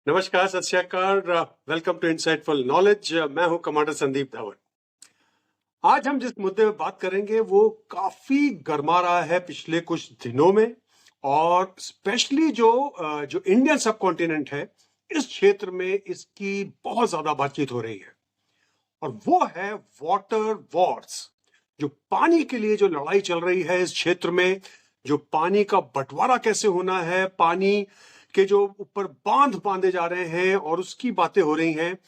नमस्कार, सत श्री अकाल। Welcome to insightful knowledge. मैं हूं कमांडर संदीप धवन। आज हम जिस मुद्दे में बात करेंगे वो काफी गर्मा रहा है पिछले कुछ दिनों में, और स्पेशली जो इंडियन सब कॉन्टिनेंट है, इस क्षेत्र में इसकी बहुत ज्यादा बातचीत हो रही है, और वो है वाटर वॉर्स। जो पानी के लिए जो लड़ाई चल रही है इस क्षेत्र में, जो पानी का बंटवारा कैसे होना है, पानी के जो ऊपर बांध बांधे जा रहे हैं और उसकी बातें हो रही हैं।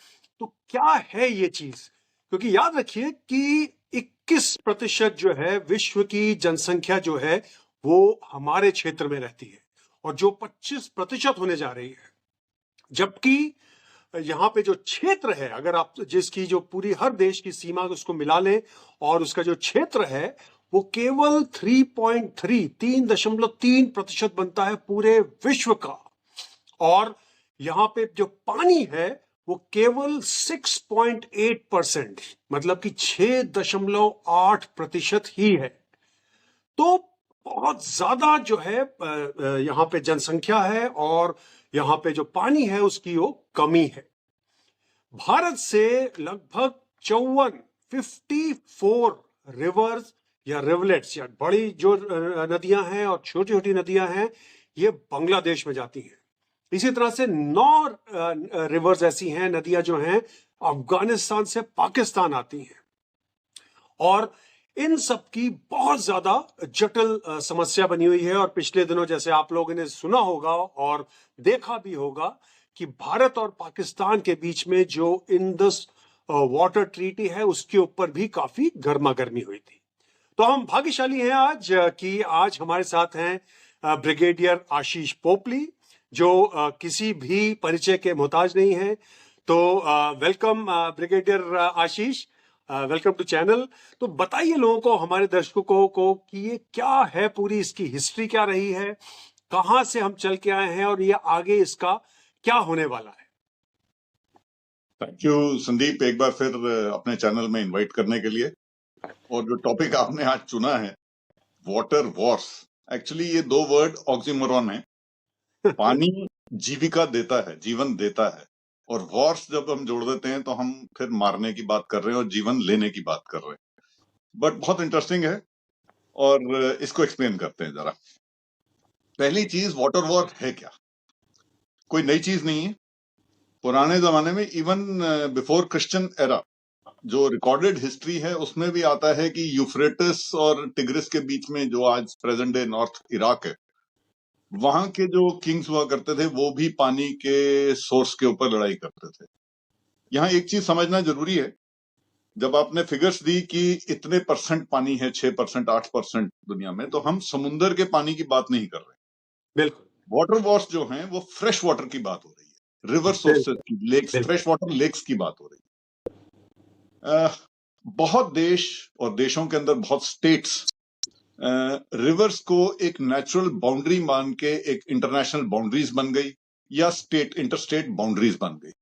तो क्या है ये चीज? क्योंकि याद रखिए कि 21% जो है विश्व की जनसंख्या जो है वो हमारे क्षेत्र में रहती है, और जो 25% होने जा रही है, जबकि यहाँ पे जो क्षेत्र है, अगर आप जिसकी जो पूरी हर देश की सीमा उसको मिला लें, और उसका जो क्षेत्र है वो केवल 3.3% बनता है पूरे विश्व का। और यहाँ पे जो पानी है वो केवल 6.8%, मतलब कि 6.8% ही है। तो बहुत ज्यादा जो है यहाँ पे जनसंख्या है, और यहाँ पे जो पानी है उसकी वो कमी है। भारत से लगभग 54 रिवर्स या रिवलेट्स या बड़ी जो नदियां हैं और छोटी छोटी नदियां हैं, ये बांग्लादेश में जाती हैं। इसी तरह से 9 रिवर्स ऐसी हैं, नदियां जो हैं अफगानिस्तान से पाकिस्तान आती हैं। और इन सब की बहुत ज्यादा जटिल समस्या बनी हुई है। और पिछले दिनों जैसे आप लोगों ने सुना होगा और देखा भी होगा कि भारत और पाकिस्तान के बीच में जो इंडस वाटर ट्रीटी है उसके ऊपर भी काफी गर्मा गर्मी हुई थी। तो हम भाग्यशाली हैं आज कि आज हमारे साथ हैं ब्रिगेडियर आशीष पोपली, जो किसी भी परिचय के मोहताज नहीं है। तो welcome brigadier Ashish, welcome to channel. तो बताइए लोगों को, हमारे दर्शकों को कि ये क्या है, पूरी इसकी हिस्ट्री क्या रही है, कहां से हम चल के आए हैं और ये आगे इसका क्या होने वाला है। थैंक यू संदीप, एक बार फिर अपने चैनल में इनवाइट करने के लिए। और जो टॉपिक आपने आज चुना है, वाटर वॉर्स, एक्चुअली ये दो वर्ड ऑक्सीमोरॉन है। पानी जीविका देता है, जीवन देता है, और वॉर्स जब हम जोड़ देते हैं तो हम फिर मारने की बात कर रहे हैं और जीवन लेने की बात कर रहे हैं। बट बहुत इंटरेस्टिंग है, और इसको एक्सप्लेन करते हैं जरा। पहली चीज, वाटर वॉर है क्या? कोई नई चीज नहीं है। पुराने जमाने में, इवन बिफोर क्रिश्चियन एरा, जो रिकॉर्डेड हिस्ट्री है उसमें भी आता है कि यूफ्रेटिस और टिग्रिस के बीच में, जो आज प्रेजेंट डे नॉर्थ इराक है, वहां के जो किंग्स हुआ करते थे वो भी पानी के सोर्स के ऊपर लड़ाई करते थे। यहाँ एक चीज समझना जरूरी है, जब आपने फिगर्स दी कि इतने परसेंट पानी है, 6%, 8% दुनिया में, तो हम समुन्दर के पानी की बात नहीं कर रहे। बिल्कुल। वाटर वॉर्स जो हैं वो फ्रेश वाटर की बात हो रही है, रिवर सोर्सेज की, लेक्स, फ्रेश वाटर लेक्स की बात हो रही है। बहुत देश और देशों के अंदर बहुत स्टेट्स रिवर्स को एक नेचुरल बाउंड्री मान के एक इंटरनेशनल बाउंड्रीज बन गई, या स्टेट इंटरस्टेट बाउंड्रीज बन गई।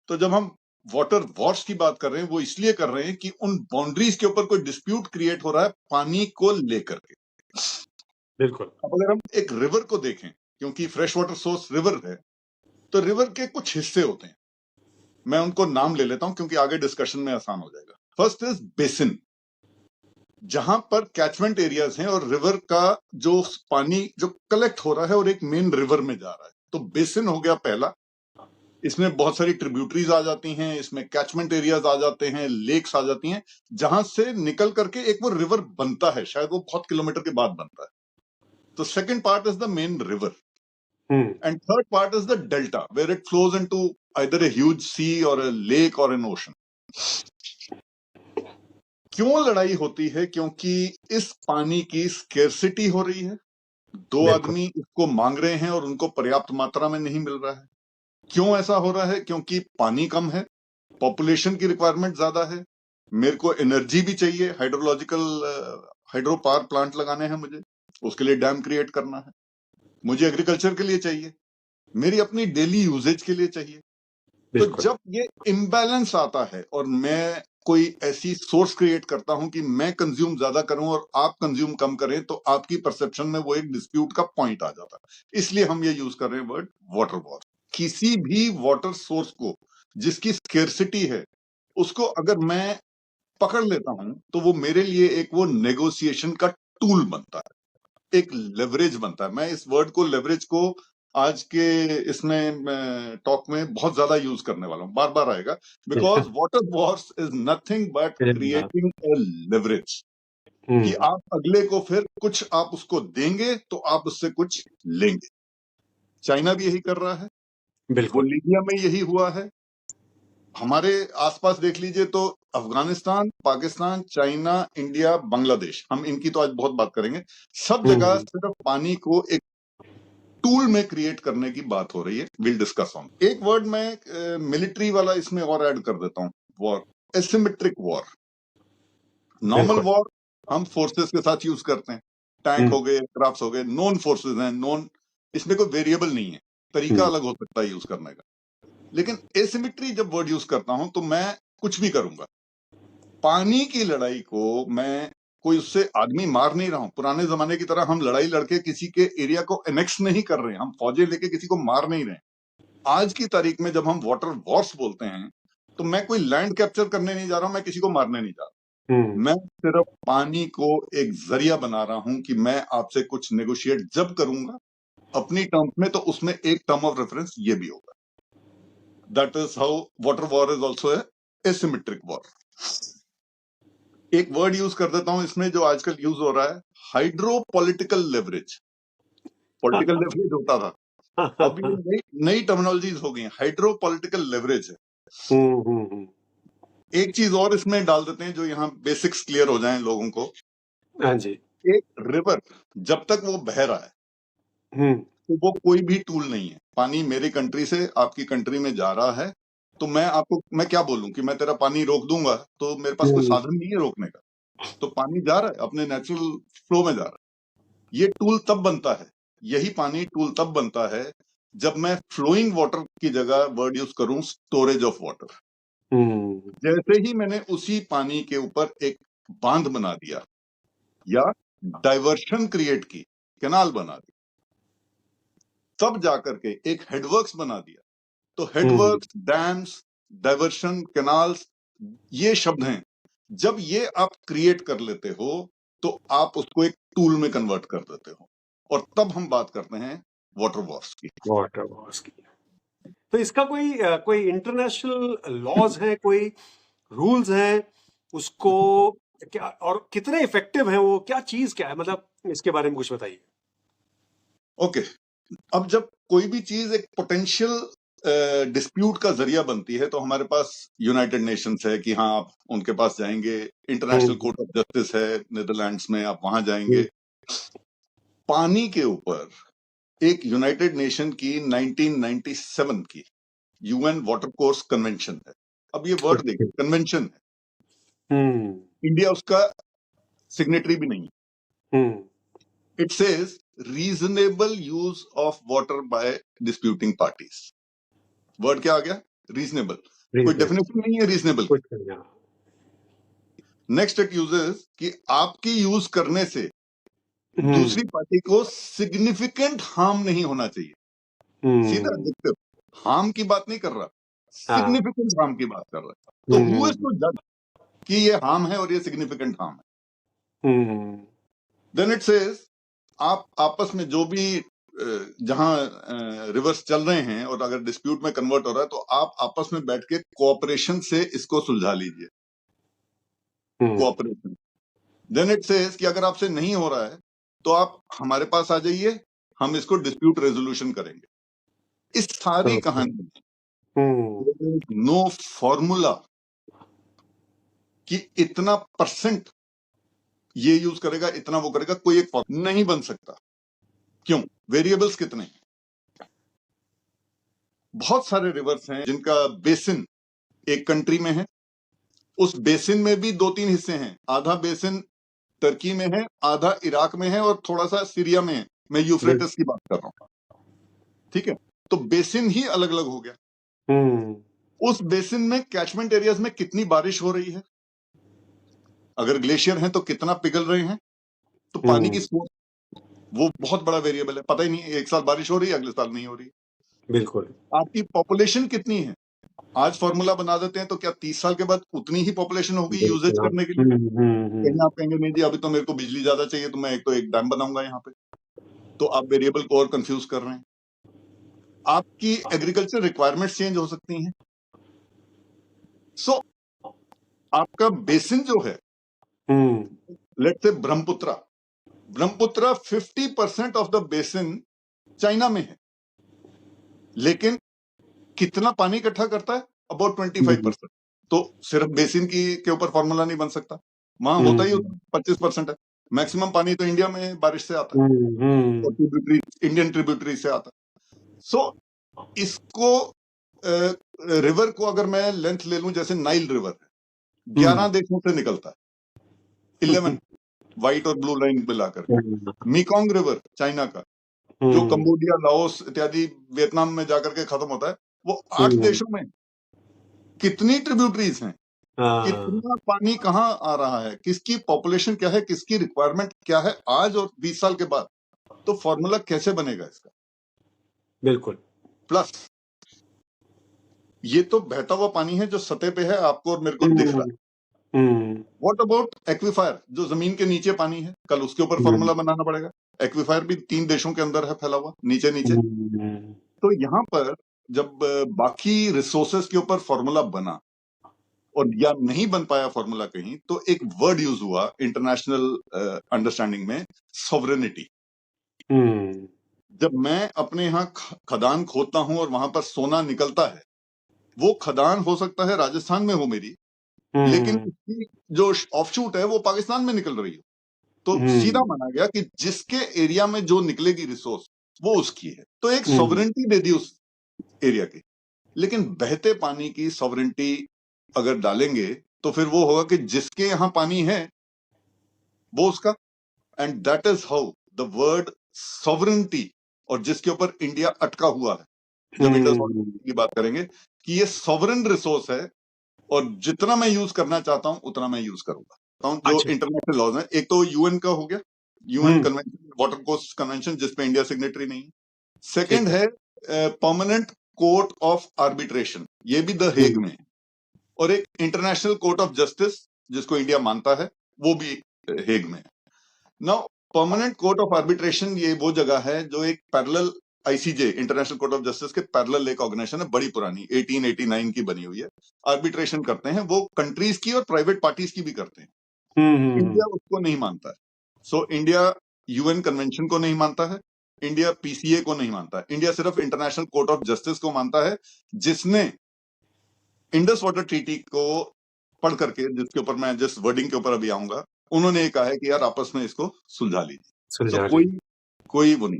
तो जब हम वाटर वॉर्स की बात कर रहे हैं, वो इसलिए कर रहे हैं कि उन बाउंड्रीज के ऊपर कोई डिस्प्यूट क्रिएट हो रहा है पानी को लेकर के। बिल्कुल। अब अगर हम एक रिवर को देखें, क्योंकि फ्रेश वाटर सोर्स रिवर है, तो रिवर के कुछ हिस्से होते हैं। मैं उनको नाम ले लेता हूं क्योंकि आगे डिस्कशन में आसान हो जाएगा। फर्स्ट इज बेसिन, जहां पर कैचमेंट एरियाज हैं और रिवर का जो पानी जो कलेक्ट हो रहा है और एक मेन रिवर में जा रहा है, तो बेसिन हो गया पहला। इसमें बहुत सारी ट्रिब्यूटरीज आ जाती हैं, इसमें कैचमेंट एरियाज आ जाते हैं, लेक्स आ जाती हैं, जहां से निकल करके एक वो रिवर बनता है, शायद वो बहुत किलोमीटर के बाद बनता है। तो second part is the main river, and third part is the delta, where it flows into either a huge sea और ए लेक और एन ओशन। क्यों लड़ाई होती है? क्योंकि इस पानी की स्केर्सिटी हो रही है, दो आदमी इसको मांग रहे हैं और उनको पर्याप्त मात्रा में नहीं मिल रहा है। क्यों ऐसा हो रहा है? क्योंकि पानी कम है, पॉपुलेशन की रिक्वायरमेंट ज्यादा है, मेरे को एनर्जी भी चाहिए, हाइड्रो पावर प्लांट लगाने हैं मुझे, उसके लिए डैम क्रिएट करना है, मुझे एग्रीकल्चर के लिए चाहिए, मेरी अपनी डेली यूजेज के लिए चाहिए। तो जब ये इम्बैलेंस आता है और मैं कोई ऐसी सोर्स क्रिएट करता हूं कि मैं कंज्यूम ज्यादा करूं और आप कंज्यूम कम करें, तो आपकी परसेप्शन में वो एक डिस्प्यूट का पॉइंट आ जाता है। इसलिए हम ये यूज कर रहे हैं वर्ड वाटर वॉर। किसी भी वाटर सोर्स को जिसकी स्केर्सिटी है, उसको अगर मैं पकड़ लेता हूं तो वो मेरे लिए एक वो नेगोशिएशन का टूल बनता है, एक लेवरेज बनता है। मैं इस वर्ड को, लेवरेज को, आज के इसमें टॉक में बहुत ज्यादा यूज करने वाला हूं, बार बार आएगा, because water Wars is nothing but creating a leverage, कि आप अगले को फिर कुछ आप उसको देंगे तो आप उससे कुछ लेंगे। चाइना भी यही कर रहा है, बिल्कुल। बोलिविया में यही हुआ है, हमारे आसपास देख लीजिए तो अफगानिस्तान, पाकिस्तान, चाइना, इंडिया, बांग्लादेश, हम इनकी तो आज बहुत बात करेंगे, सब जगह सिर्फ पानी को एक टूल में क्रिएट करने की बात हो रही है। Will discuss on. एक वर्ड मैं मिलिट्री वाला इसमें और ऐड कर देता हूं, वॉर, एसिमेट्रिक वॉर। नॉर्मल बिल्कुल। वॉर हम फोर्सेस के साथ यूज करते हैं, टैंक हो गए, क्राफ्ट हो गए, नोन फोर्सेस हैं, नोन, इसमें कोई वेरिएबल नहीं है, तरीका अलग हो सकता है यूज करने का। लेकिन एसिमेट्री जब वर्ड यूज करता हूं तो मैं कुछ भी करूंगा। पानी की लड़ाई को मैं कोई उससे आदमी मार नहीं रहा हूं, पुराने जमाने की तरह हम लड़ाई लड़के किसी के एरिया को एनेक्स नहीं कर रहे हैं, हम फौजें लेके किसी को मार नहीं रहे हैं। आज की तारीख में जब हम वाटर वॉर्स बोलते हैं तो मैं कोई लैंड कैप्चर करने नहीं जा रहा हूं, मैं किसी को मारने नहीं जा रहा, मैं सिर्फ पानी को एक जरिया बना रहा हूं कि मैं आपसे कुछ नेगोशिएट जब करूंगा अपनी टर्म्स में, तो उसमें एक टर्म ऑफ रेफरेंस ये भी होगा। That is how water war is also asymmetric war. एक वर्ड यूज कर देता हूं इसमें जो आजकल यूज हो रहा है, हाइड्रोपॉलिटिकल लेवरेज। पॉलिटिकल लेवरेज होता था, अब ये नई नई टर्मिनोलॉजीज हो गई हैं, हाइड्रोपॉलिटिकल लेवरेज है। एक चीज और इसमें डाल देते हैं जो यहाँ बेसिक्स क्लियर हो जाएं लोगों को। हाँ जी। एक रिवर जब तक वो बह रहा है तो वो कोई भी टूल नहीं है। पानी मेरी कंट्री से आपकी कंट्री में जा रहा है तो मैं क्या बोलूं कि मैं तेरा पानी रोक दूंगा, तो मेरे पास कोई साधन नहीं है रोकने का। तो पानी जा रहा है, अपने नेचुरल फ्लो में जा रहा है। ये टूल तब बनता है, यही पानी टूल तब बनता है जब मैं फ्लोइंग वाटर की जगह वर्ड यूज करूं स्टोरेज ऑफ वाटर। जैसे ही मैंने उसी पानी के ऊपर एक बांध बना दिया या डाइवर्शन क्रिएट की, कैनाल बना दी, तब जाकर के एक हेडवर्क्स बना दिया। तो हेडवर्क्स, डैम्स, डाइवर्शन, कैनाल्स, ये शब्द हैं। जब ये आप क्रिएट कर लेते हो तो आप उसको एक टूल में कन्वर्ट कर देते हो, और तब हम बात करते हैं वाटर वॉर्स की। वाटर वॉर्स की। तो इसका कोई इंटरनेशनल लॉज है, कोई रूल्स हैं उसको, क्या और कितने इफेक्टिव हैं वो, क्या चीज क्या है, मतलब इसके बारे में कुछ बताइए। ओके, अब जब कोई भी चीज एक पोटेंशियल डिस्प्यूट का जरिया बनती है तो हमारे पास यूनाइटेड नेशंस है कि हाँ आप उनके पास जाएंगे, इंटरनेशनल कोर्ट ऑफ जस्टिस है नीदरलैंड्स में, आप वहां जाएंगे। पानी के ऊपर एक यूनाइटेड नेशन की 1997 की यूएन वाटर कोर्स कन्वेंशन है। अब ये वर्ड देखिए, कन्वेंशन है, इंडिया उसका सिग्नेटरी भी नहीं है। It says reasonable use of water bye disputing parties. Word क्या आ गया? रीजनेबल। कोई डेफिनेशन नहीं है रीजनेबल की। नेक्स्ट इट यूजेस कि आपकी यूज करने से दूसरी पार्टी को सिग्निफिकेंट हार्म नहीं होना चाहिए। सीधा एडजेक्टिव, हार्म की बात नहीं कर रहा, सिग्निफिकेंट हार्म की बात कर रहा है। तो हु इज टू जज कि ये हार्म है और ये सिग्निफिकेंट हार्म है? देन इट सेज आप आपस में जो भी जहां रिवर्स चल रहे हैं और अगर डिस्प्यूट में कन्वर्ट हो रहा है तो आप आपस में बैठ के कोऑपरेशन से इसको सुलझा लीजिए, कोऑपरेशन। देन इट सेज कि अगर आपसे नहीं हो रहा है तो आप हमारे पास आ जाइए, हम इसको डिस्प्यूट रेजोल्यूशन करेंगे। इस सारी कहानी में नो फॉर्मूला कि इतना परसेंट ये यूज करेगा, इतना वो करेगा, कोई एक फॉर्मूला नहीं बन सकता। क्यों? वेरिएबल्स कितने हैं? बहुत सारे रिवर्स हैं जिनका बेसिन एक कंट्री में है, उस बेसिन में भी 2-3 हिस्से हैं, आधा बेसिन टर्की में है, आधा इराक में है और थोड़ा सा सीरिया में है। मैं यूफ्रेटिस की बात कर रहा हूं, ठीक है? तो बेसिन ही अलग अलग हो गया। उस बेसिन में कैचमेंट एरियाज में कितनी बारिश हो रही है, अगर ग्लेशियर है तो कितना पिघल रहे हैं, तो पानी की सोर्स वो बहुत बड़ा वेरिएबल है, पता ही नहीं, एक साल बारिश हो रही है, अगले साल नहीं हो रही। बिल्कुल। आपकी पॉपुलेशन कितनी है? आज फॉर्मूला बना देते हैं तो क्या 30 साल के बाद उतनी ही पॉपुलेशन होगी यूजेज बिल्कुल, हाँ। करने के लिए? कहीं हम्म। आप कहेंगे नहीं जी अभी तो मेरे को बिजली ज्यादा चाहिए तो मैं एक डैम बनाऊंगा यहाँ पे, तो आप वेरिएबल को और कंफ्यूज कर रहे हैं। आपकी एग्रीकल्चर रिक्वायरमेंट्स चेंज हो सकती हैं। सो आपका बेसिन जो है, let's say Brahmaputra 50% of the basin China में है, लेकिन कितना पानी इकट्ठा करता है? अबाउट 25%। तो सिर्फ बेसिन की के ऊपर फॉर्मूला नहीं बन सकता, वहां होता ही 25% है। मैक्सिमम पानी तो इंडिया में बारिश से आता है और ट्रिब्यूटरी, इंडियन ट्रिब्यूटरी से आता है। सो इसको रिवर को अगर मैं लेंथ ले लूं, जैसे नाइल रिवर है, 11 देशों से निकलता है, 11 व्हाइट और ब्लू लाइन मिलाकर के। मीकोंग रिवर चाइना का, जो कंबोडिया, लाओस इत्यादि वियतनाम में जाकर के खत्म होता है, वो 8 देशों में। कितनी ट्रिब्यूटरीज हैं, कितना पानी कहाँ आ रहा है, किसकी पॉपुलेशन क्या है, किसकी रिक्वायरमेंट क्या है आज और 20 साल के बाद, तो फॉर्मूला कैसे बनेगा इसका? बिल्कुल। प्लस ये तो बहता हुआ पानी है जो सतह पे है, आपको और मेरे को दिख रहा है। व्हाट अबाउट एक्विफायर, जो जमीन के नीचे पानी है, कल उसके ऊपर फॉर्मूला बनाना पड़ेगा। एक्विफायर भी 3 देशों के अंदर है फैला हुआ, नीचे नीचे। तो यहां पर जब बाकी रिसोर्सेस के ऊपर फॉर्मूला बना और या नहीं बन पाया फॉर्मूला कहीं, तो एक वर्ड यूज हुआ इंटरनेशनल अंडरस्टैंडिंग में, सॉवरेनिटी। जब मैं अपने यहाँ खदान खोदता हूं और वहां पर सोना निकलता है, वो खदान हो सकता है राजस्थान में हो मेरी, लेकिन उसकी जो ऑफशूट है वो पाकिस्तान में निकल रही है, तो सीधा माना गया कि जिसके एरिया में जो निकलेगी रिसोर्स वो उसकी है, तो एक सॉवरेनिटी दे दी उस एरिया की। लेकिन बहते पानी की सॉवरेनिटी अगर डालेंगे तो फिर वो होगा कि जिसके यहां पानी है वो उसका, and that is how the word sovereignty, और जिसके ऊपर इंडिया अटका हुआ है जब इंडस वाटर की बात करेंगे, कि ये सॉवरेन रिसोर्स है और जितना मैं यूज करना चाहता हूं उतना मैं यूज करूंगा। जो अच्छा। इंटरनेशनल लॉज हैं, एक तो यूएन का हो गया, UN convention, water course convention, जिसपे इंडिया सिग्नेटरी नहीं है। सेकंड है परमानेंट कोर्ट ऑफ आर्बिट्रेशन, ये भी द हेग में है, और एक इंटरनेशनल कोर्ट ऑफ जस्टिस जिसको इंडिया मानता है, वो भी हेग में है। Now permanent court of arbitration ये वो जगह है जो एक parallel ICJ, international court of justice के पैरेलल एक ऑर्गेनाइजेशन है, बड़ी पुरानी 1889 की बनी हुई है। आर्बिट्रेशन करते हैं वो कंट्रीज की और प्राइवेट पार्टीज की भी करते हैं। इंडिया उसको नहीं मानता है। सो इंडिया यूएन कन्वेंशन को नहीं मानता है, इंडिया पीसीए को नहीं मानता है, इंडिया सिर्फ इंटरनेशनल कोर्ट ऑफ जस्टिस को मानता है, जिसने इंडस वाटर ट्रीटी को पढ़ करके, जिसके ऊपर मैं जिस वर्डिंग के ऊपर अभी आऊंगा, उन्होंने ये कहा है कि यार आपस में इसको सुलझा लीजिए। तो कोई वो नहीं,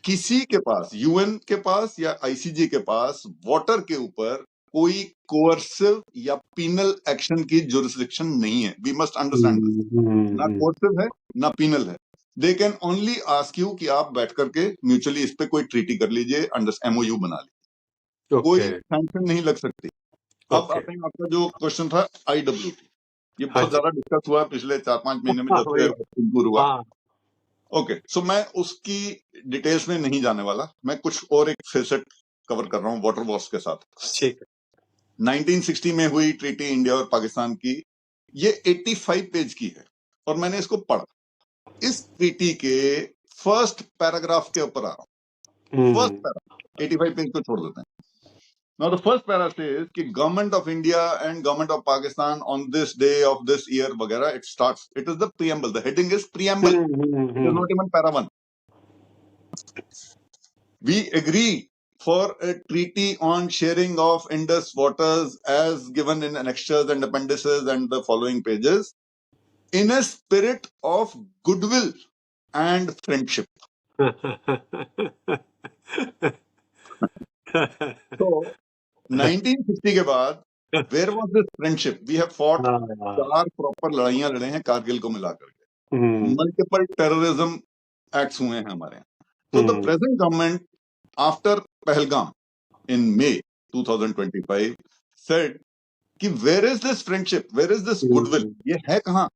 किसी के पास, यूएन के पास या आईसीजे के पास वाटर के ऊपर कोई कोअर्सिव या पीनल एक्शन की जुरिस्डिक्शन नहीं है। We must understand this. ना कोअर्सिव है ना पीनल है। They can only ask you कि आप बैठ करके म्यूचुअली इस पे कोई ट्रीटी कर लीजिए, एमओयू बना लीजिए, कोई सैंक्शन नहीं लग सकती। अब आते हैं, आपका जो क्वेश्चन था आईडब्ल्यूटी, ये बहुत ज्यादा डिस्कस हुआ पिछले 4-5 महीने में जब से हुआ। ओके, सो मैं उसकी डिटेल्स में नहीं जाने वाला, मैं कुछ और एक फेसेट कवर कर रहा हूं वाटर वॉर्स के साथ। ठीक है। 1960 में हुई ट्रीटी इंडिया और पाकिस्तान की, ये 85 पेज की है और मैंने इसको पढ़ा। इस ट्रीटी के फर्स्ट पैराग्राफ के ऊपर आ रहा हूं। फर्स्ट पैराग्राफ, 85 पेज को छोड़ देते हैं। Now the first para says कि government of India and government of Pakistan on this day of this year वगैरह, it starts, it is the preamble, the heading is preamble, it is not even para 1. We agree for a treaty on sharing of Indus waters as given in annexures and appendices and the following pages in a spirit of goodwill and friendship. So 1960 के बाद where was this friendship? We have fought 4 proper लड़ाइयां लड़े हैं कारगिल को मिलाकर के, multiple terrorism acts हुए हैं हमारे यहाँ। So the present government after Pahalgam in May 2025 said कि where is this friendship, where is this goodwill, ये है कहाँ?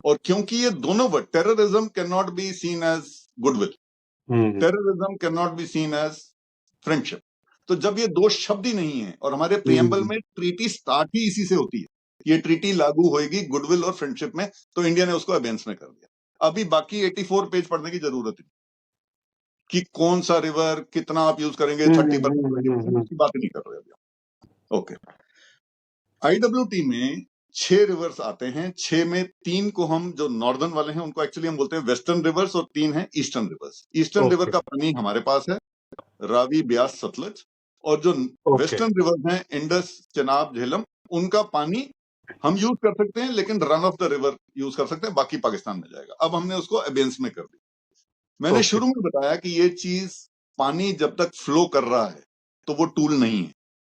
और क्योंकि ये दोनों word, terrorism cannot be seen as goodwill, terrorism cannot be seen as friendship. तो जब ये दो शब्द ही नहीं है और हमारे प्रियम्बल में ट्रीटी स्टार्ट ही इसी से होती है, ये ट्रीटी लागू होएगी गुडविल और फ्रेंडशिप में, तो इंडिया ने उसको अबेंस में कर दिया। अभी बाकी 84 पेज पढ़ने की जरूरत नहीं कि कौन सा रिवर कितना आप यूज करेंगे, 30%, 20%, उसकी बात नहीं कर रहे अभी। ओके, आईडब्ल्यूटी में 6 रिवर्स आते हैं, 6 में 3 को हम जो नॉर्दर्न वाले हैं उनको एक्चुअली हम बोलते हैं वेस्टर्न रिवर्स और 3 हैं eastern reverse. Eastern river okay का पानी हमारे पास है, रावी, ब्यास, सतलज, और जो ओके वेस्टर्न रिवर्स हैं इंडस, चेनाब, झेलम, उनका पानी हम यूज कर सकते हैं, लेकिन run of the river use कर सकते हैं, बाकी पाकिस्तान में जाएगा। अब हमने उसको अबेंस में कर दिया। मैंने ओके शुरू में बताया कि ये चीज पानी जब तक फ्लो कर रहा है तो वो टूल नहीं है।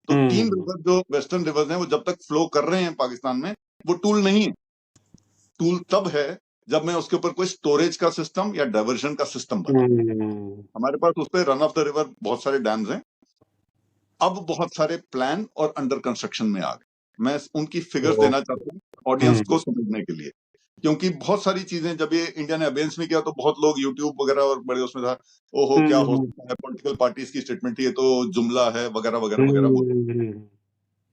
तो 3 रिवर जो वेस्टर्न रिवर्स हैं वो जब तक फ्लो कर रहे हैं पाकिस्तान में, वो टूल नहीं है। टूल तब है जब मैं उसके ऊपर कोई स्टोरेज का सिस्टम या डाइवर्जन का सिस्टम बना। हमारे पास उस पर रन ऑफ द रिवर बहुत सारे डैम्स हैं, अब बहुत सारे प्लान और अंडर कंस्ट्रक्शन में आ गए। मैं उनकी फिगर्स देना चाहता हूँ ऑडियंस को समझने के लिए, क्योंकि बहुत सारी चीजें जब ये इंडिया ने अबेंस में किया तो बहुत लोग यूट्यूब वगैरह और बड़े उसमें था, ओहो क्या हो सकता है, पॉलिटिकल पार्टीज की स्टेटमेंट ये तो जुमला है वगैरह वगैरह वगैरह।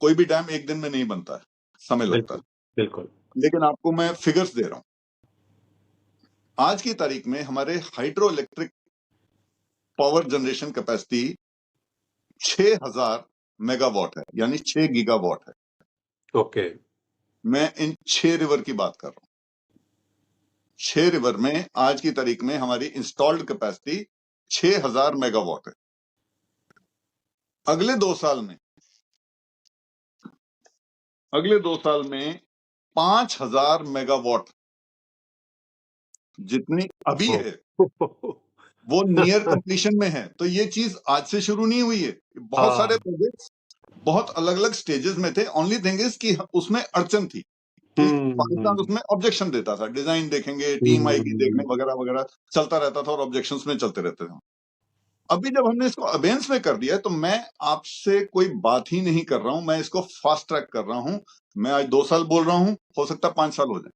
कोई भी डैम एक दिन में नहीं बनता है, समय लगता है। बिल्कुल लेकिन आपको मैं फिगर्स दे रहा हूं। आज की तारीख में हमारे hydro electric power generation capacity 6000 megawatt है, यानी 6 गीगावाट है। ओके मैं इन 6 रिवर की बात कर रहा हूं। 6 रिवर में आज की तारीख में हमारी इंस्टॉल्ड कैपेसिटी 6000 मेगावाट है। अगले 2 साल में 5000 मेगावाट जितनी अभी है वो नियर कंप्लीशन में है। तो ये चीज आज से शुरू नहीं हुई है, बहुत सारे प्रोजेक्ट्स बहुत अलग अलग स्टेजेस में थे। ओनली थिंग इज कि उसमें अड़चन थी कि पाकिस्तान उसमें ऑब्जेक्शन देता था, डिजाइन देखेंगे, टीम आएगी देखने वगैरह वगैरह, चलता रहता था और ऑब्जेक्शंस में चलते रहते थे। अभी जब हमने इसको अबेंस में कर दिया है तो मैं आपसे कोई बात ही नहीं कर रहा हूं, मैं इसको फास्ट ट्रैक कर रहा हूं। मैं आज 2 साल बोल रहा हूं, हो सकता है 5 साल हो जाए,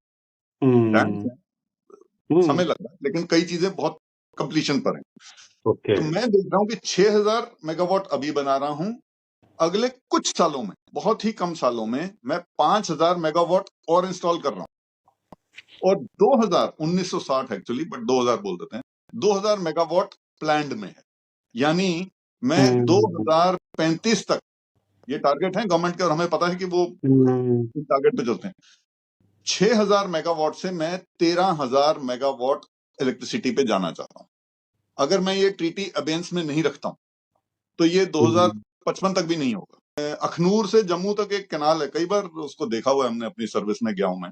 समय लग रहा है, लेकिन कई चीजें बहुत कंप्लीशन पर हैं। ओके तो मैं देख रहा हूं कि 6000 मेगावाट अभी बना रहा हूं, अगले कुछ सालों में, बहुत ही कम सालों में, मैं 5000 मेगावाट और इंस्टॉल कर रहा हूं। और 1960 एक्चुअली, बट 2000 बोल देते हैं, 2000 मेगावाट प्लान्ड में है। यानी मैं 2035 तक, ये टारगेट है गवर्नमेंट के और हमें पता है कि वो टारगेट पे चलते हैं। 6000 मेगावाट से मैं 13000 मेगावाट इलेक्ट्रिसिटी पे जाना चाहता हूं। अगर मैं ये ट्रीटी अबेंस में नहीं रखता हूं तो ये 2055 तक भी नहीं होगा। अखनूर से जम्मू तक एक कैनाल है, कई बार उसको देखा हुआ है हमने, अपनी सर्विस में गया हूं मैं।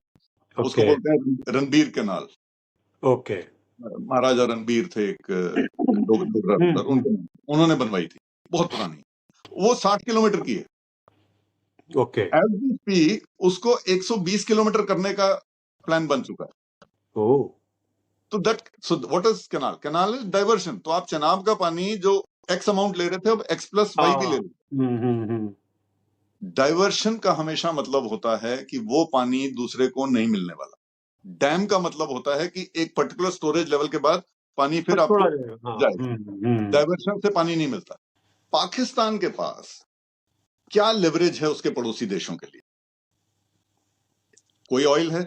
उसको बोलते हैं रणबीर कैनाल। ओके महाराजा रणबीर थे एक डोगरा रूलर, उन्होंने बनवाई थी, बहुत पुरानी। वो 60 किलोमीटर की है। ओके एज वी स्पीक उसको 120 किलोमीटर करने का प्लान बन चुका है। तो what is canal? Canal is diversion. तो आप चेनाब का पानी जो एक्स अमाउंट ले रहे थे, अब एक्स प्लस वाई भी ले लो। डाइवर्शन का हमेशा मतलब होता है कि वो पानी दूसरे को नहीं मिलने वाला। डैम का मतलब होता है कि एक पर्टिकुलर स्टोरेज लेवल के बाद पानी फिर आपको जाएगा। डाइवर्शन से पानी नहीं मिलता। पाकिस्तान के पास क्या लेवरेज है उसके पड़ोसी देशों के लिए? कोई ऑयल है,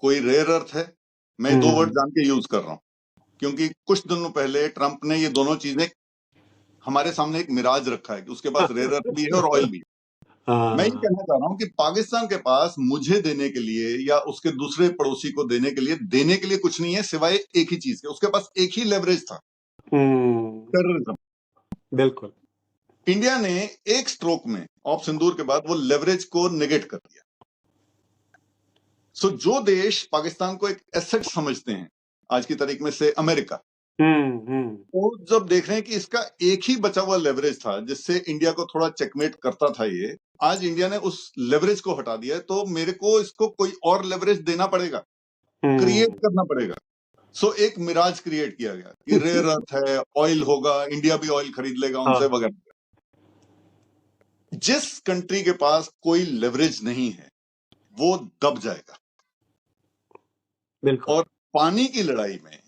कोई रेयर अर्थ है। मैं 2 वर्ड जान के यूज कर रहा हूं, क्योंकि कुछ दिनों पहले ट्रंप ने ये दोनों चीजें हमारे सामने एक मिराज रखा है कि उसके पास रेयर अर्थ भी है और ऑयल भी है। मैं ये कहना चाह रहा हूं कि पाकिस्तान के पास मुझे देने के लिए या उसके दूसरे पड़ोसी को देने के लिए कुछ नहीं है सिवाय एक ही चीज के। उसके पास एक ही लेवरेज था, टेररिज्म। बिल्कुल इंडिया ने एक स्ट्रोक में ऑफ सिंदूर के बाद वो लेवरेज को नेगेट कर दिया। सो जो देश पाकिस्तान को एक एसेट समझते हैं आज की तारीख में, से अमेरिका, वो जब देख रहे हैं कि इसका एक ही बचा हुआ लेवरेज था जिससे इंडिया को थोड़ा चेकमेट करता था, ये आज इंडिया ने उस लेवरेज को हटा दिया है, तो मेरे को इसको कोई और लेवरेज देना पड़ेगा, क्रिएट करना पड़ेगा। सो एक मिराज क्रिएट किया गया कि रेयर अर्थ है, ऑयल होगा, इंडिया भी ऑयल खरीद लेगा उनसे वगैरह। जिस कंट्री के पास कोई लेवरेज नहीं है वो दब जाएगा। बिल्कुल और पानी की लड़ाई में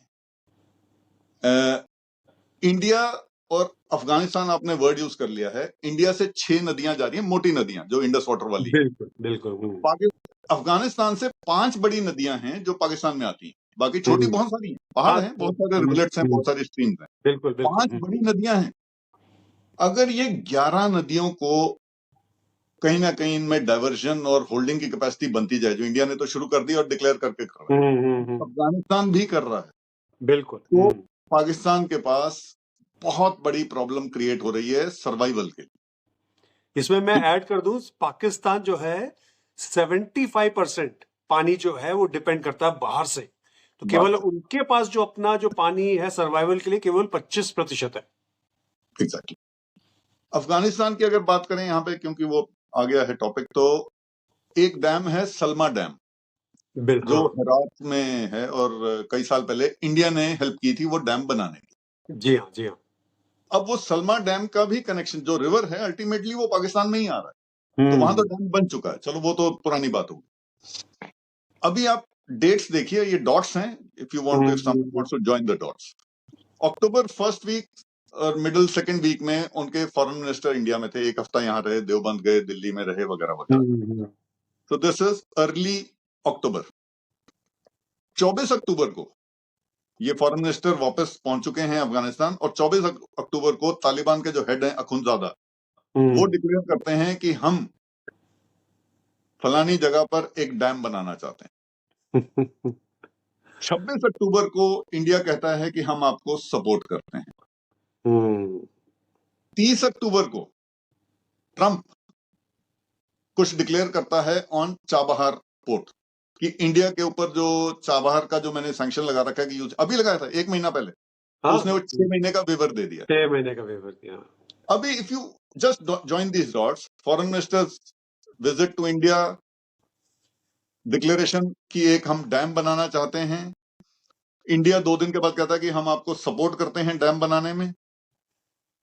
इंडिया और अफगानिस्तान आपने वर्ड यूज कर लिया है, इंडिया से 6 नदियां जा रही हैं, मोटी नदियां जो इंडस वाटर वाली है। बिल्कुल बिल्कुल। अफगानिस्तान से 5 बड़ी नदियां हैं जो पाकिस्तान में आती हैं, बाकी छोटी हम्म। बहुत सारी हैं, पहाड़ हाँ हैं, बहुत सारे रिवलेट्स हैं, बहुत सारी स्ट्रीम्स हैं, बिल्कुल बिल्कुल। 5 बड़ी नदियां हैं। अगर ये 11 नदियों को कहीं ना कहीं इनमें डाइवर्जन और होल्डिंग की कैपेसिटी बनती जाए, जो इंडिया ने तो शुरू कर दी और डिक्लेयर करके कर रहा है, अफगानिस्तान भी कर रहा है, बिल्कुल। तो पाकिस्तान के पास बहुत बड़ी प्रॉब्लम क्रिएट हो रही है सर्वाइवल के लिए। इसमें मैं ऐड कर दूं, पाकिस्तान जो है 75% पानी जो है वो डिपेंड करता है बाहर से, तो केवल बात उनके पास जो अपना जो पानी है सर्वाइवल के लिए केवल 25% है। एग्जैक्टली। अफगानिस्तान की अगर बात करें यहाँ पे, क्योंकि वो आ गया है टॉपिक, तो एक डैम है सलमा डैम, जो हाँ। हेरात में है, और कई साल पहले इंडिया ने हेल्प की थी वो डैम बनाने की। जी हाँ जी हाँ। अब वो सलमा डैम का भी कनेक्शन, जो रिवर है अल्टीमेटली वो पाकिस्तान में ही आ रहा है, तो वहां तो डैम बन चुका है, चलो वो तो पुरानी बात होगी। अभी आप डेट्स देखिए, ये डॉट्स हैं, if you want, if someone wants to join the dots. October first week और मिडिल सेकंड वीक में उनके फॉरेन मिनिस्टर इंडिया में थे, एक हफ्ता यहाँ रहे, देवबंद गए, दिल्ली में रहे, वगैरह वगैरह। तो दिस इज अर्ली अक्टूबर। 24 अक्टूबर को ये फॉरेन मिनिस्टर वापस पहुंच चुके हैं अफगानिस्तान, और 24 अक्टूबर को तालिबान के जो हेड हैं अखुंजादा, वो डिक्लेयर करते हैं कि हम फलानी जगह पर एक डैम बनाना चाहते हैं। 26 अक्टूबर को इंडिया कहता है कि हम आपको सपोर्ट करते हैं। 30 अक्टूबर को ट्रंप कुछ डिक्लेयर करता है ऑन चाबहार पोर्ट, कि इंडिया के ऊपर जो चाबहार का जो मैंने सैंक्शन लगा रखा है कि यूज अभी लगाया था 1 महीना पहले, तो उसने वो 6 महीने का वेवर दे दिया। 6 महीने का वेवर दिया। अभी if you just join these dots, foreign ministers visit to India, declaration कि एक हम डैम बनाना चाहते हैं, इंडिया 2 दिन के बाद कहता है कि हम आपको सपोर्ट करते हैं डैम बनाने में,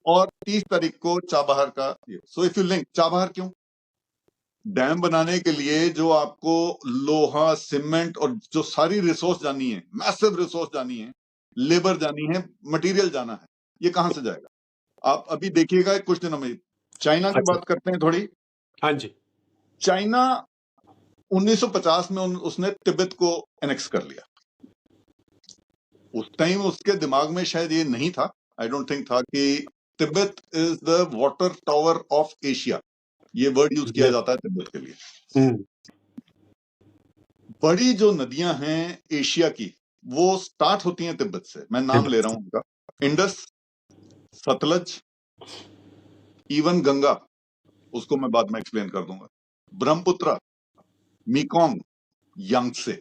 और 30 तारीख को चाबहार का। So if you link Chabahar, क्यों डैम बनाने के लिए जो आपको लोहा, सीमेंट और जो सारी रिसोर्स जानी है, मैसिव रिसोर्स जानी है, लेबर जानी है, मटेरियल जाना है, ये कहां से जाएगा? आप अभी देखिएगा कुछ दिनों में। चाइना की अच्छा। बात करते हैं थोड़ी। हाँ जी। चाइना 1950 में उसने तिब्बत को एनेक्स कर लिया। उस टाइम उसके दिमाग में शायद ये नहीं था, आई डोंट थिंक था, कि Tibet is the water tower of Asia, ये वर्ड यूज किया जाता है तिब्बत के लिए। बड़ी जो नदियां हैं एशिया की, वो स्टार्ट होती हैं तिब्बत से, मैं नाम ले रहा हूं उनका, इंडस, सतलज, इवन गंगा, उसको मैं बाद में एक्सप्लेन कर दूंगा, ब्रह्मपुत्र, मीकोंग, यांगसे,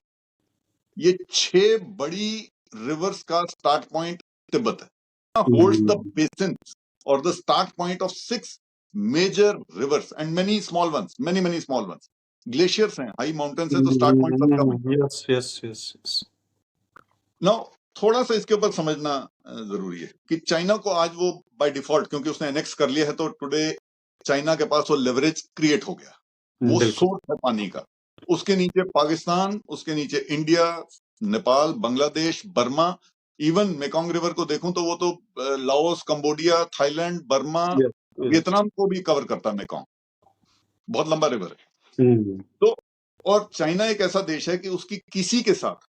ये 6 बड़ी रिवर्स का स्टार्ट पॉइंट तिब्बत है, होल्ड्स द बेसिन और the start point of 6 major rivers and many small ones, many small ones. Glaciers हैं, हाई माउंटेन्स है, तो स्टार्ट पॉइंट सबका होता है। Yes yes yes. नाउ थोड़ा सा इसके ऊपर समझना जरूरी है कि चाइना को आज वो बाय डिफॉल्ट, क्योंकि उसने एनेक्स कर लिया है, तो टुडे चाइना के पास वो लेवरेज क्रिएट हो गया, वो सोर्स है पानी का। उसके नीचे पाकिस्तान, उसके नीचे India, Nepal, Bangladesh, Burma, even Mekong river को देखूं तो वो तो Laos, Cambodia, Thailand, Burma, Vietnam को भी कवर करता है मेकोंग, बहुत लंबा रिवर है। तो और चाइना एक ऐसा देश है कि उसकी किसी के साथ,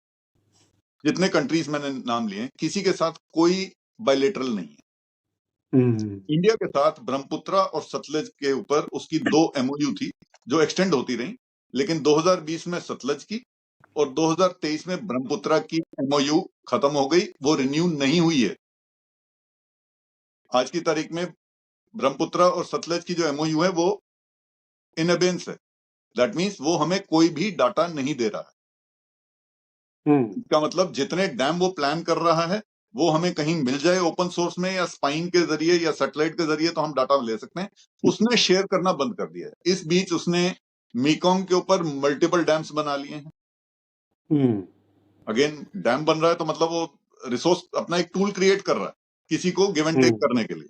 जितने कंट्रीज मैंने नाम लिए, किसी के साथ कोई बायलेटरल नहीं है। इंडिया के साथ ब्रह्मपुत्र और सतलज के ऊपर उसकी 2 एमओयू थी, जो एक्सटेंड होती रही, लेकिन 2020 में सतलज की और 2023 में ब्रह्मपुत्र की एमओयू खत्म हो गई, वो रिन्यू नहीं हुई है। आज की तारीख में ब्रह्मपुत्र और सतलज की जो एमओयू है वो इन अबेंस है, दैट मीन्स वो हमें कोई भी डाटा नहीं दे रहा है। इसका मतलब जितने डैम वो प्लान कर रहा है, वो हमें कहीं मिल जाए ओपन सोर्स में या स्पाइन के जरिए या सैटेलाइट के जरिए, तो हम डाटा ले सकते हैं, उसने शेयर करना बंद कर दिया है। इस बीच उसने मीकोंग के ऊपर मल्टीपल डैम्स बना लिए हैं। अगेन डैम बन रहा है तो मतलब वो रिसोर्स अपना एक टूल क्रिएट कर रहा है किसी को गिव एंड टेक करने के लिए।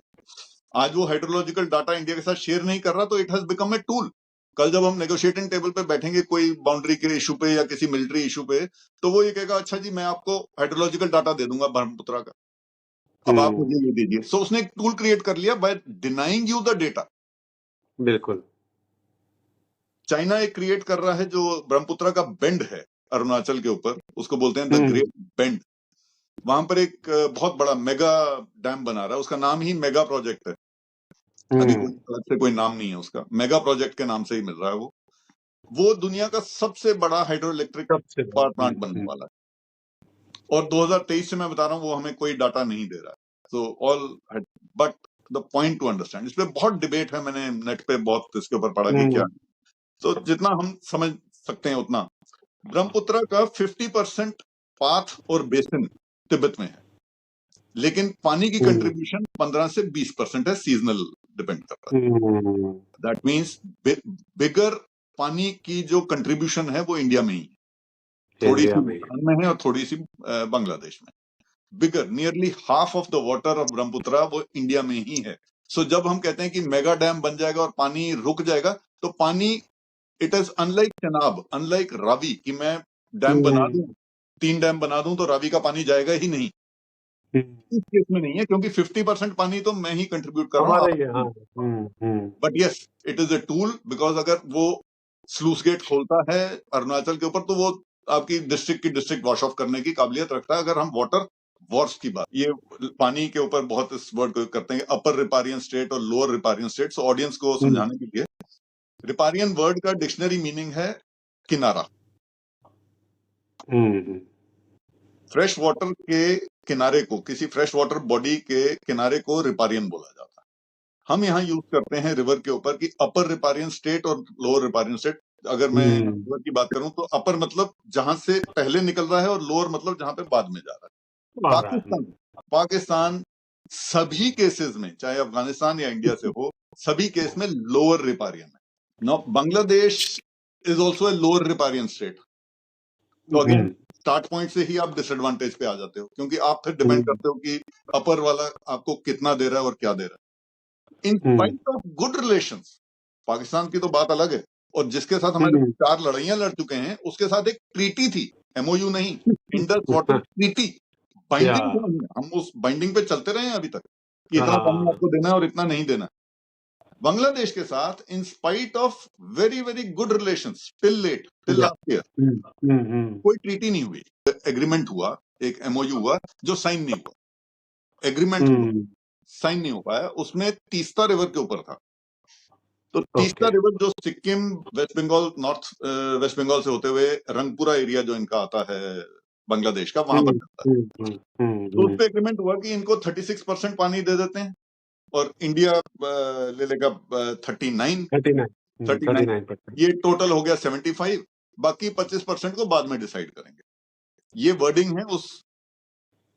आज वो हाइड्रोलॉजिकल डाटा इंडिया के साथ शेयर नहीं कर रहा, तो it has become a tool. कल जब हम नेगोशिएटिंग टेबल पे बैठेंगे कोई बाउंड्री के इशू पे या किसी मिलिट्री इशू पे, तो वो ये कहेगा अच्छा जी मैं आपको हाइड्रोलॉजिकल डाटा दे दूंगा ब्रह्मपुत्र का, अब आप मुझे ये दीजिए। सो उसने एक टूल क्रिएट कर लिया by denying you the data. बिल्कुल। चाइना एक क्रिएट कर रहा है जो ब्रह्मपुत्र का बेंड है अरुणाचल के ऊपर, उसको बोलते हैं द ग्रेट बेंड। वहां पर एक बहुत बड़ा मेगा डैम बना रहा है, उसका नाम ही मेगा प्रोजेक्ट है। अभी कोई अलग से कोई नाम नहीं है उसका, मेगा प्रोजेक्ट के नाम से ही मिल रहा है वो दुनिया का सबसे बड़ा हाइड्रो इलेक्ट्रिक सबसे पावर प्लांट बनने वाला है। और 2023 से मैं बता रहा हूँ, वो हमें कोई डाटा नहीं दे रहा है। So all, but the point two understand, इस पे बहुत डिबेट है, मैंने नेट पे बहुत इसके ऊपर पढ़ा कि क्या है। तो जितना हम समझ सकते हैं उतना, ब्रह्मपुत्र का 50% पाथ और बेसिन तिब्बत में है, लेकिन पानी की कंट्रीब्यूशन 15 से 20% है, सीजनल डिपेंड करता है। दैट मीन्स बिगर पानी की जो कंट्रीब्यूशन है वो इंडिया में ही, थोड़ी सी भूटान में है और थोड़ी सी बांग्लादेश में। Bigger, nearly half of the water of Brahmaputra वो इंडिया में ही है। सो जब हम कहते हैं कि मेगा डैम बन जाएगा और पानी रुक जाएगा, तो पानी, it is unlike Chenab, unlike Ravi, कि मैं डैम बना दूं, 3 डैम बना दूं तो रावी का पानी जाएगा ही नहीं। इस केस में नहीं है, क्योंकि 50% पानी तो मैं ही कंट्रीब्यूट कर रहा हूँ। But yes, it is a tool, because अगर वो स्लूस गेट खोलता है अरुणाचल के ऊपर, तो वो आपकी डिस्ट्रिक्ट वॉश ऑफ करने की काबिलियत रखता है। अगर हम वाटर वॉर्स की बात, ये पानी के ऊपर बहुत इस वर्ड को करते हैं, अपर रिपारियन स्टेट और lower riparian state. So audience को समझाने के लिए, रिपारियन वर्ड का डिक्शनरी मीनिंग है किनारा। फ्रेश वाटर के किनारे को, किसी फ्रेश वाटर बॉडी के किनारे को रिपारियन बोला जाता है। हम यहाँ यूज करते हैं रिवर के ऊपर कि अपर रिपारियन स्टेट और लोअर रिपारियन स्टेट। अगर मैं रिवर की बात करूं तो अपर मतलब जहां से पहले निकल रहा है, और लोअर मतलब जहां पे बाद में जा रहा है। पाकिस्तान सभी केसेस में, चाहे अफगानिस्तान या इंडिया से हो, सभी केस में लोअर रिपारियन है। Now Bangladesh is also a lower riparian state. तो अगेन स्टार्ट पॉइंट से ही आप डिसएडवांटेज पे आ जाते हो, क्योंकि आप फिर डिपेंड करते हो कि अपर वाला आपको कितना दे रहा है और क्या दे रहा है। इन spite of good relations, Pakistan की तो बात अलग है, और जिसके साथ हमारे 4 लड़ाइयां लड़ चुके हैं, उसके साथ एक ट्रीटी थी, एमओयू नहीं, इंडस वाटर ट्रीटी, बाइंडिंग। हम उस बाइंडिंग पे चलते रहे हैं अभी तक कि इतना पानी आपको देना है और इतना नहीं देना। बांग्लादेश के साथ, in spite of very very good relations till late, till last year, कोई ट्रीटी नहीं हुई। एग्रीमेंट हुआ, एक एमओयू हुआ जो साइन नहीं हुआ, एग्रीमेंट हुआ, साइन नहीं हो पाया। उसमें तीस्ता रिवर के ऊपर था। तो तीस्ता रिवर जो Sikkim, west Bengal, north west Bengal से होते हुए रंगपुरा एरिया जो इनका आता है बांग्लादेश का, वहां पर जाता है। तो उस पर एग्रीमेंट हुआ कि इनको 36% पानी दे देते हैं, और इंडिया ले लेगा 39। ये टोटल हो गया 75, बाकी 25% को बाद में डिसाइड करेंगे। ये वर्डिंग है उस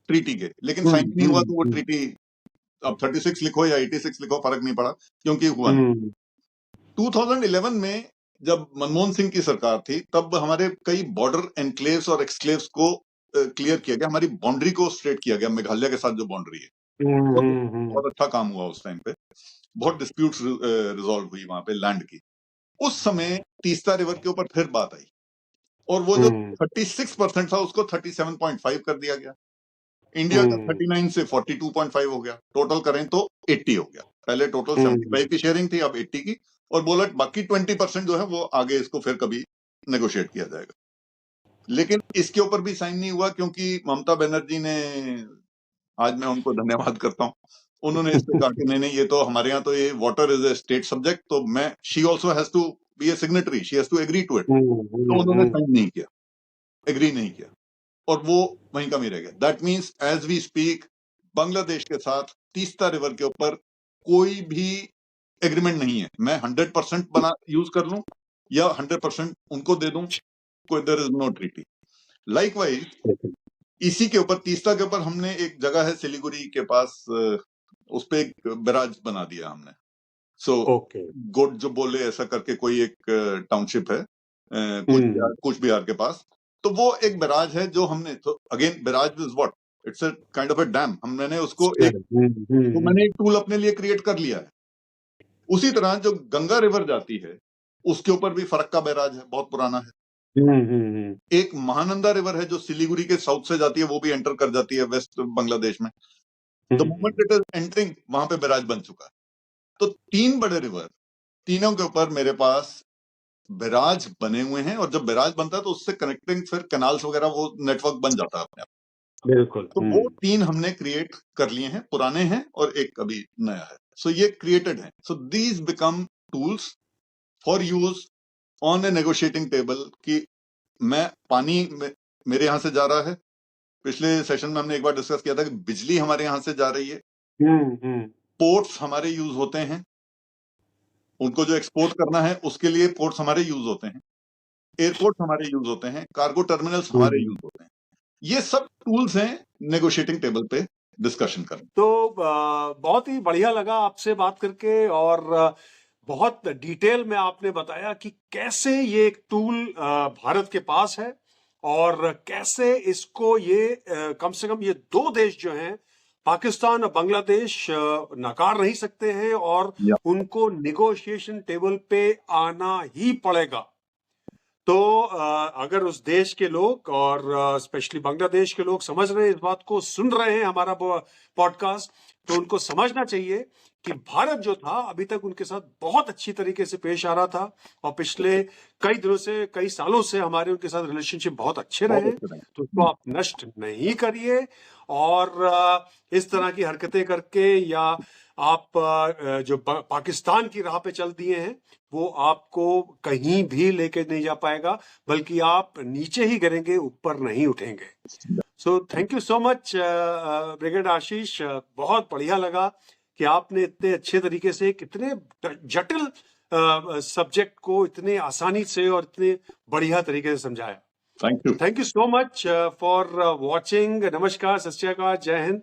ट्रीटी के, लेकिन साइन नहीं हुआ, तो वो ट्रीटी, अब 36 लिखो या 86 लिखो, फर्क नहीं पड़ा, क्योंकि हुआ नहीं। 2011 में जब मनमोहन सिंह की सरकार थी, तब हमारे कई बॉर्डर एनक्लेव्स और एक्सक्लेव्स को क्लियर किया गया, हमारी बाउंड्री को स्ट्रेट किया गया, मेघालय के साथ जो बाउंड्री है। बहुत अच्छा काम हुआ उस टाइम पे, बहुत डिस्प्यूट रिजॉल्व हुई वहां पे लैंड की। उस समय तीस्ता रिवर के ऊपर फिर बात आई, और वो जो 36% था उसको 37.5 कर दिया गया। इंडिया का 39 से 42.5 हो गया, टोटल करें तो 80 हो गया। पहले टोटल 75 की शेयरिंग थी, अब 80 की, और बोला बाकी 20% जो है वो आगे इसको फिर कभी नेगोशिएट किया जाएगा। लेकिन इसके ऊपर भी साइन नहीं हुआ, क्योंकि ममता बनर्जी ने, आज मैं उनको धन्यवाद करता हूं, उन्होंने इस पे कहा कि नहीं, ये तो हमारे यहाँ तो ये water is a state subject, तो मैं, she also has to be a signatory, she has to agree to it. तो उन्होंने साइन नहीं किया, एग्री नहीं किया, और वो वहीं का भी रह गया। That means as we speak, Bangladesh के साथ तीस्ता रिवर के ऊपर कोई भी एग्रीमेंट नहीं है। मैं 100% बना यूज कर लूं या 100% उनको दे दूं, कोई, there is no treaty. Likewise इसी के ऊपर, तीस्ता के ऊपर, हमने एक जगह है सिलीगुड़ी के पास, उस पे एक बैराज बना दिया हमने। सो गोड जो बोले ऐसा करके कोई एक टाउनशिप है कूच बिहार के पास, तो वो एक बैराज है जो हमने, तो again barrage is what, it's a kind of a dam. मैंने उसको तो मैंने एक टूल अपने लिए क्रिएट कर लिया है। उसी तरह जो गंगा रिवर जाती है, उसके ऊपर भी फरक्का बैराज है, बहुत पुराना है। एक महानंदा रिवर है जो सिलीगुड़ी के साउथ से जाती है, वो भी एंटर कर जाती है वेस्ट बांग्लादेश में। The moment it is entering वहां पे बैराज बन चुका है। तो 3 बड़े रिवर, तीनों के ऊपर मेरे पास बैराज बने हुए हैं, और जब बैराज बनता है तो उससे कनेक्टिंग फिर कैनाल्स वगैरह वो नेटवर्क बन जाता है अपने आप। बिल्कुल। तो वो 3 हमने क्रिएट कर लिए हैं, पुराने हैं और एक अभी नया है। सो ये क्रिएटेड है। So these become tools for use on A negotiating table कि मैं पानी मेरे यहां से जा रहा है। पिछले सेशन में हमने एक बार डिस्कस किया था कि बिजली हमारे यहां से जा रही है, पोर्ट्स हमारे यूज होते हैं, उनको जो एक्सपोर्ट करना है उसके लिए पोर्ट्स हमारे यूज होते हैं, एयरपोर्ट हमारे यूज होते हैं, कार्गो टर्मिनल्स हमारे यूज होते हैं। ये सब टूल्स हैं नेगोशिएटिंग टेबल पे डिस्कशन करने। तो बहुत ही बढ़िया लगा आपसे बात करके, और बहुत डिटेल में आपने बताया कि कैसे ये एक टूल भारत के पास है, और कैसे इसको ये कम से कम ये 2 देश जो हैं, पाकिस्तान और बांग्लादेश, नकार नहीं सकते हैं, और या उनको निगोशिएशन टेबल पे आना ही पड़ेगा। तो अगर उस देश के लोग, और स्पेशली बांग्लादेश के लोग समझ रहे हैं, इस बात को सुन रहे हैं हमारा पॉडकास्ट, तो उनको समझना चाहिए कि भारत जो था अभी तक उनके साथ बहुत अच्छी तरीके से पेश आ रहा था, और पिछले कई दिनों से, कई सालों से हमारे उनके साथ रिलेशनशिप बहुत अच्छे रहे हैं। तो उसको आप नष्ट नहीं करिए, और इस तरह की हरकतें करके, या आप जो पाकिस्तान की राह पे चल दिए हैं, वो आपको कहीं भी लेके नहीं जा पाएगा, बल्कि आप नीचे ही गिरेंगे, ऊपर नहीं उठेंगे। So thank you so much brigade Ashish, बहुत बढ़िया लगा कि आपने इतने अच्छे तरीके से, कितने जटिल सब्जेक्ट को इतने आसानी से और इतने बढ़िया तरीके से समझाया। Thank you so much for watching. नमस्कार, सत श्री अकाल, जय हिंद।